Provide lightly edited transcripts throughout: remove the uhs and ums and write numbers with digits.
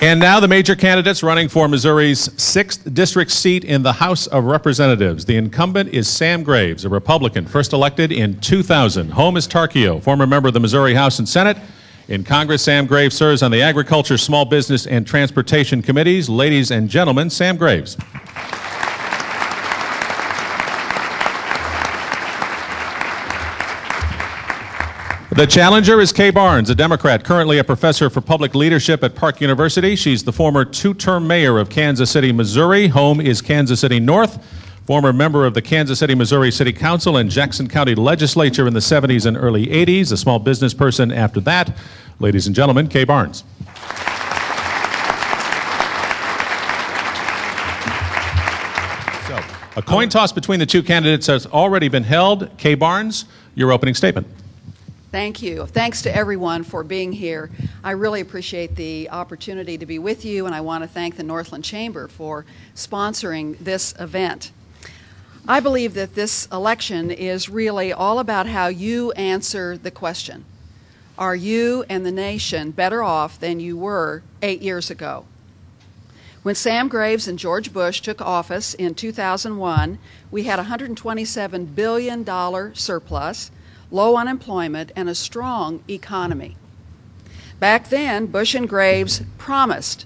And now the major candidates running for Missouri's 6th district seat in the House of Representatives. The incumbent is Sam Graves, a Republican, first elected in 2000. Home is Tarkio, former member of the Missouri House and Senate. In Congress, Sam Graves serves on the Agriculture, Small Business, and Transportation Committees. Ladies and gentlemen, Sam Graves. The challenger is Kay Barnes, a Democrat, currently a professor for public leadership at Park University. She's the former two-term mayor of Kansas City, Missouri. Home is Kansas City North. Former member of the Kansas City, Missouri City Council and Jackson County Legislature in the 70s and early 80s. A small business person after that. Ladies and gentlemen, Kay Barnes. So, a coin toss between the two candidates has already been held. Kay Barnes, your opening statement. Thank you. Thanks to everyone for being here. I really appreciate the opportunity to be with you, and I want to thank the Northland Chamber for sponsoring this event. I believe that this election is really all about how you answer the question. Are you and the nation better off than you were 8 years ago? When Sam Graves and George Bush took office in 2001, we had a $127 billion surplus, low unemployment, and a strong economy. Back then, Bush and Graves promised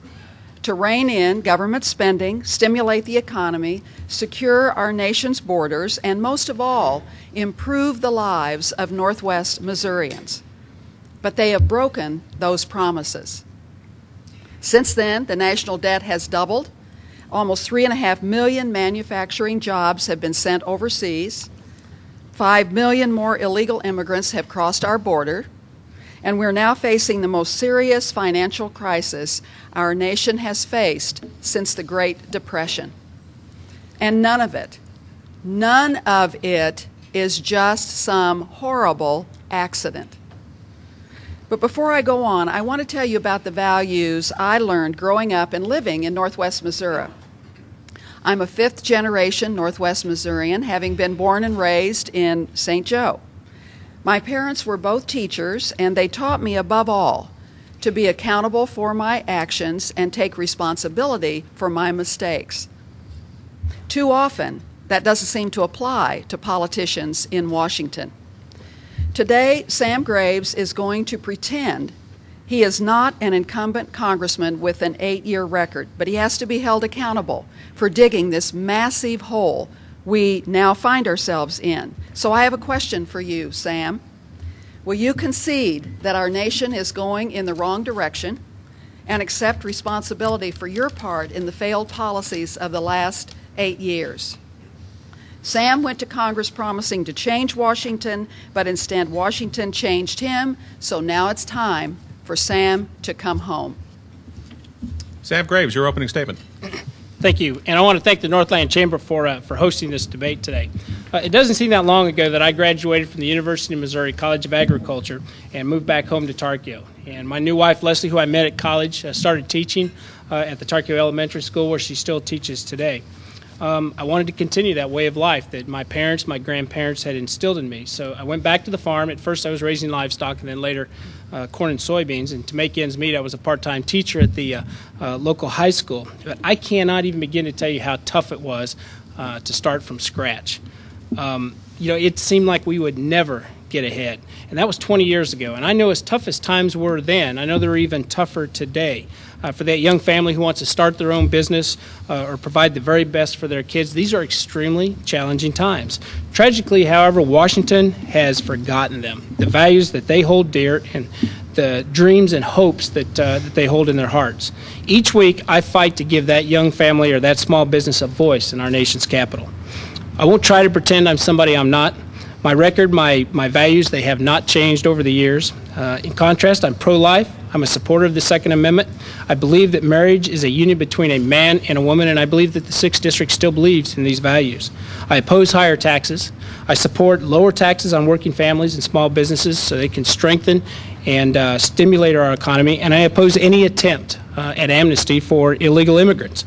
to rein in government spending, stimulate the economy, secure our nation's borders, and most of all, improve the lives of Northwest Missourians. But they have broken those promises. Since then, the national debt has doubled. Almost 3.5 million manufacturing jobs have been sent overseas. 5 million more illegal immigrants have crossed our border, and we're now facing the most serious financial crisis our nation has faced since the Great Depression. And none of it is just some horrible accident. But before I go on, I want to tell you about the values I learned growing up and living in Northwest Missouri. I'm a fifth-generation Northwest Missourian, having been born and raised in St. Joe. My parents were both teachers, and they taught me, above all, to be accountable for my actions and take responsibility for my mistakes. Too often, that doesn't seem to apply to politicians in Washington. Today, Sam Graves is going to pretend he is not an incumbent congressman with an 8-year record, but he has to be held accountable for digging this massive hole we now find ourselves in. So I have a question for you, Sam. Will you concede that our nation is going in the wrong direction and accept responsibility for your part in the failed policies of the last 8 years? Sam went to Congress promising to change Washington, but instead Washington changed him, so now it's time for Sam to come home. Sam Graves, your opening statement. Thank you, and I want to thank the Northland Chamber for hosting this debate today. It doesn't seem that long ago that I graduated from the University of Missouri College of Agriculture and moved back home to Tarkio. And my new wife, Leslie, who I met at college, started teaching at the Tarkio Elementary School, where she still teaches today. I wanted to continue that way of life that my parents, my grandparents had instilled in me. So I went back to the farm. At first I was raising livestock, and then later corn and soybeans. And to make ends meet, I was a part-time teacher at the local high school. But I cannot even begin to tell you how tough it was to start from scratch. It seemed like we would never get ahead. And that was 20 years ago. And I know as tough as times were then, I know they're even tougher today. For that young family who wants to start their own business or provide the very best for their kids, these are extremely challenging times. Tragically, however, Washington has forgotten them, the values that they hold dear and the dreams and hopes that they hold in their hearts. Each week, I fight to give that young family or that small business a voice in our nation's capital. I won't try to pretend I'm somebody I'm not. My record, my values, they have not changed over the years. In contrast, I'm pro-life. I'm a supporter of the Second Amendment. I believe that marriage is a union between a man and a woman, and I believe that the 6th District still believes in these values. I oppose higher taxes. I support lower taxes on working families and small businesses so they can strengthen and stimulate our economy, and I oppose any attempt at amnesty for illegal immigrants.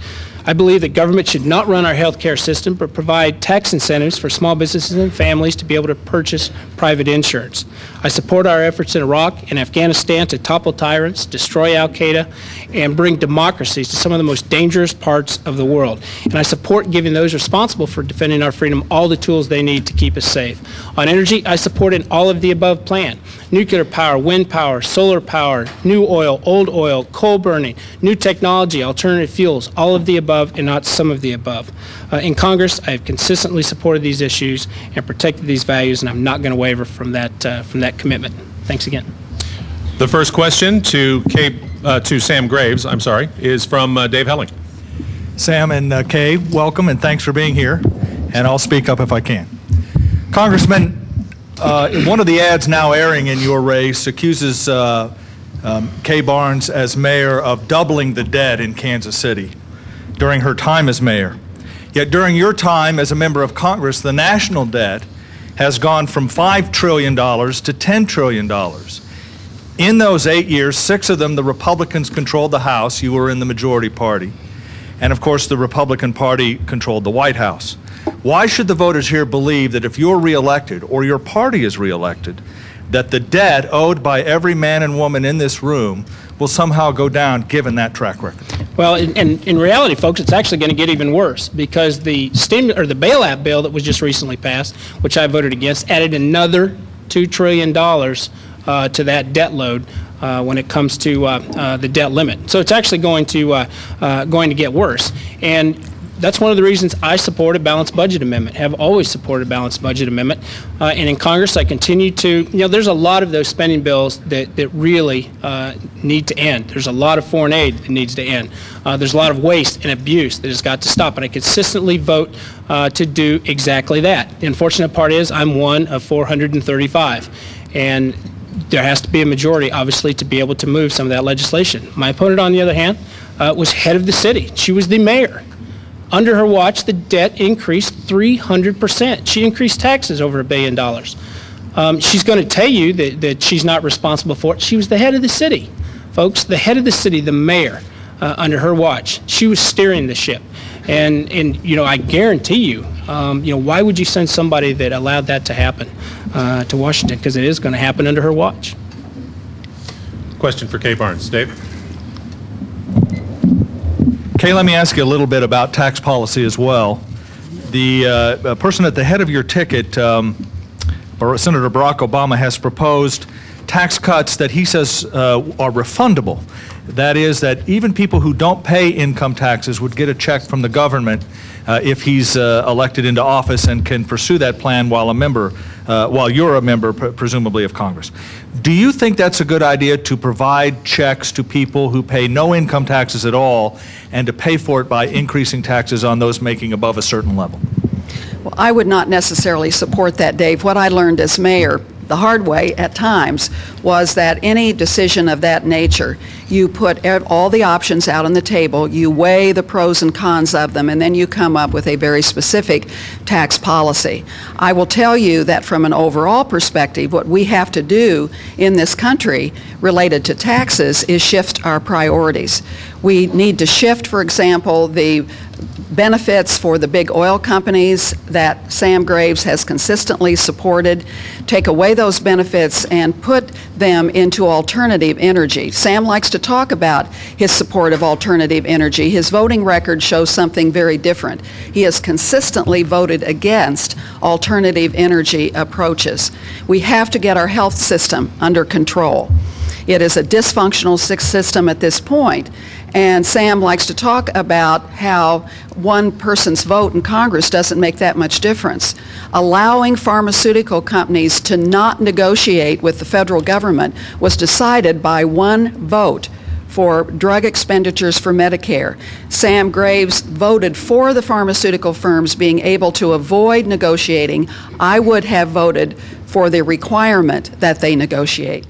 I believe that government should not run our health care system, but provide tax incentives for small businesses and families to be able to purchase private insurance. I support our efforts in Iraq and Afghanistan to topple tyrants, destroy al-Qaeda, and bring democracies to some of the most dangerous parts of the world. And I support giving those responsible for defending our freedom all the tools they need to keep us safe. On energy, I support an all-of-the-above plan. Nuclear power, wind power, solar power, new oil, old oil, coal burning, new technology, alternative fuels, all of the above and not some of the above. In Congress, I have consistently supported these issues and protected these values, and I'm not going to waver from that commitment. Thanks again. The first question to Sam Graves, is from Dave Helling. Sam and Kay, welcome and thanks for being here, and I'll speak up if I can. Congressman, one of the ads now airing in your race accuses Kay Barnes as mayor of doubling the debt in Kansas City during her time as mayor. Yet during your time as a member of Congress, the national debt has gone from $5 trillion to $10 trillion. In those 8 years, 6 of them, the Republicans controlled the House. You were in the majority party. And of course, the Republican Party controlled the White House. Why should the voters here believe that if you're reelected or your party is reelected, that the debt owed by every man and woman in this room will somehow go down given that track record? Well, in reality, folks, it's actually going to get even worse because the bailout bill that was just recently passed, which I voted against, added another $2 trillion to that debt load when it comes to the debt limit. So it's actually going to get worse. And that's one of the reasons I support a balanced budget amendment, have always supported a balanced budget amendment. And in Congress, I continue to, there's a lot of those spending bills that really need to end. There's a lot of foreign aid that needs to end. There's a lot of waste and abuse that has got to stop. And I consistently vote to do exactly that. The unfortunate part is I'm one of 435. And there has to be a majority, obviously, to be able to move some of that legislation. My opponent, on the other hand, was head of the city. She was the mayor. Under her watch, the debt increased 300%. She increased taxes over $1 billion. She's going to tell you that she's not responsible for it. She was the head of the city. Folks, the head of the city, the mayor, under her watch, she was steering the ship. And I guarantee you, why would you send somebody that allowed that to happen to Washington? Because it is going to happen under her watch. Question for Kay Barnes. Dave? Kay, let me ask you a little bit about tax policy as well. The person at the head of your ticket, Senator Barack Obama, has proposed tax cuts that he says are refundable. That is, that even people who don't pay income taxes would get a check from the government if he's elected into office and can pursue that plan while you're a member, presumably, of Congress. Do you think that's a good idea, to provide checks to people who pay no income taxes at all and to pay for it by increasing taxes on those making above a certain level? Well, I would not necessarily support that, Dave. What I learned as mayor the hard way at times was that any decision of that nature, you put all the options out on the table, you weigh the pros and cons of them, and then you come up with a very specific tax policy. I will tell you that from an overall perspective, what we have to do in this country related to taxes is shift our priorities. We need to shift, for example, the benefits for the big oil companies that Sam Graves has consistently supported, take away those benefits and put them into alternative energy. Sam likes to talk about his support of alternative energy. His voting record shows something very different. He has consistently voted against alternative energy approaches. We have to get our health system under control. It is a dysfunctional system at this point. And Sam likes to talk about how one person's vote in Congress doesn't make that much difference. Allowing pharmaceutical companies to not negotiate with the federal government was decided by one vote for drug expenditures for Medicare. Sam Graves voted for the pharmaceutical firms being able to avoid negotiating. I would have voted for the requirement that they negotiate.